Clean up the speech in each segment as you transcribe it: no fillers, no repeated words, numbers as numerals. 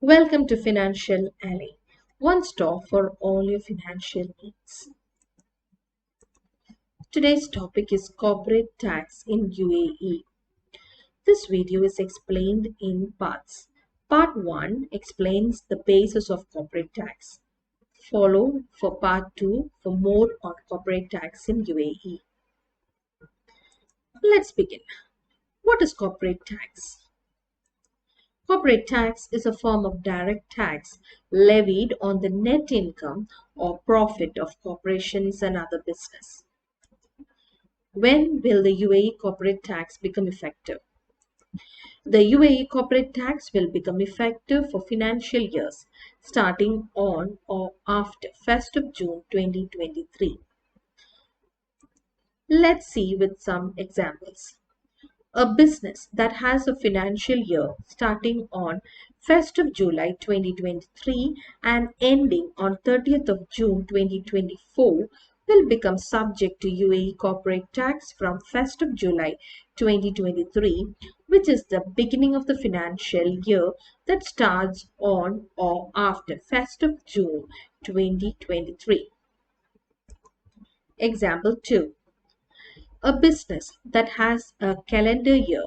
Welcome to Financial Alley, one stop for all your financial needs. Today's topic is corporate tax in UAE. This video is explained in parts. Part 1 explains the basis of corporate tax. Follow for part 2 for more on corporate tax in UAE. Let's begin. What is corporate tax? Corporate tax is a form of direct tax levied on the net income or profit of corporations and other business. When will the UAE corporate tax become effective? The UAE corporate tax will become effective for financial years starting on or after 1st of June 2023. Let's see with some examples. A business that has a financial year starting on 1st of July 2023 and ending on 30th of June 2024 will become subject to UAE corporate tax from 1st of July 2023, which is the beginning of the financial year that starts on or after 1st of June 2023. Example 2. A business that has a calendar year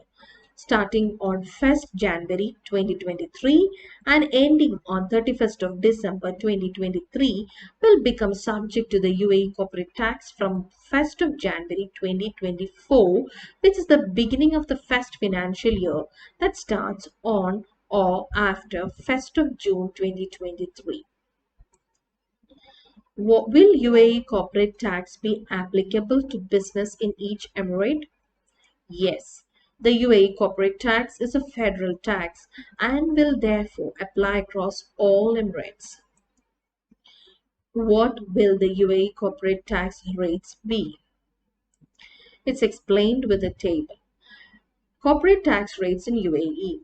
starting on 1st January 2023 and ending on 31st of December 2023 will become subject to the UAE corporate tax from 1st of January 2024, which is the beginning of the first financial year that starts on or after 1st of June 2023. Will UAE corporate tax be applicable to business in each emirate? Yes, the UAE corporate tax is a federal tax and will therefore apply across all emirates. What will the UAE corporate tax rates be? It's explained with a table. Corporate tax rates in UAE.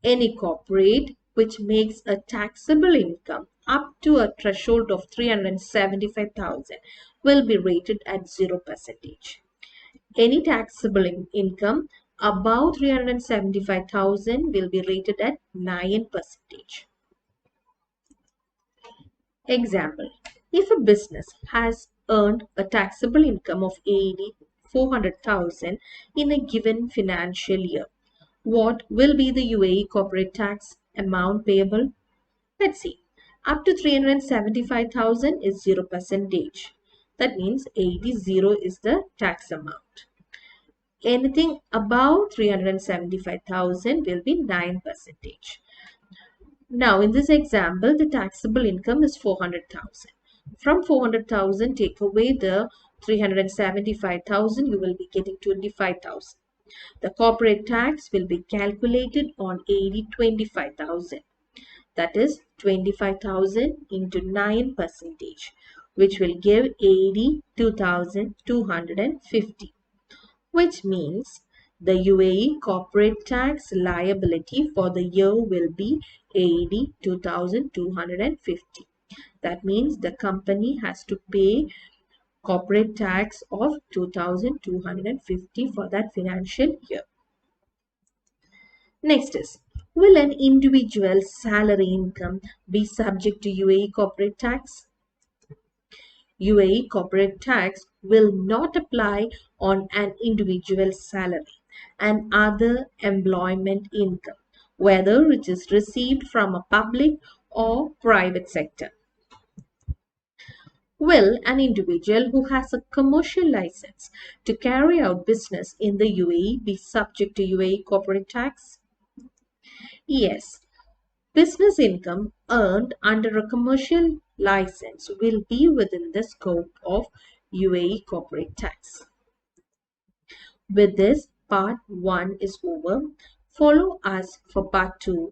Any corporate which makes a taxable income up to a threshold of 375,000 will be rated at 0%. Any taxable income above 375,000 will be rated at 9%. Example, if a business has earned a taxable income of 400,000 in a given financial year, what will be the UAE corporate tax amount payable? Let's see. Up to 375,000 is 0%. That means 80 is the tax amount. Anything above 375,000 will be 9%. Now in this example, the taxable income is 400,000. From 400,000, take away the 375,000, you will be getting 25,000. The corporate tax will be calculated on 25,000. That is 25,000 into 9%, which will give 82,250. Which means the UAE corporate tax liability for the year will be 82,250. That means the company has to pay corporate tax of 2,250 for that financial year. Next is, will an individual salary income be subject to UAE corporate tax? UAE corporate tax will not apply on an individual salary and other employment income, whether it is received from a public or private sector. Will an individual who has a commercial license to carry out business in the UAE be subject to UAE corporate tax? Yes. Business income earned under a commercial license will be within the scope of UAE corporate tax. With this, part 1 is over. Follow us for part 2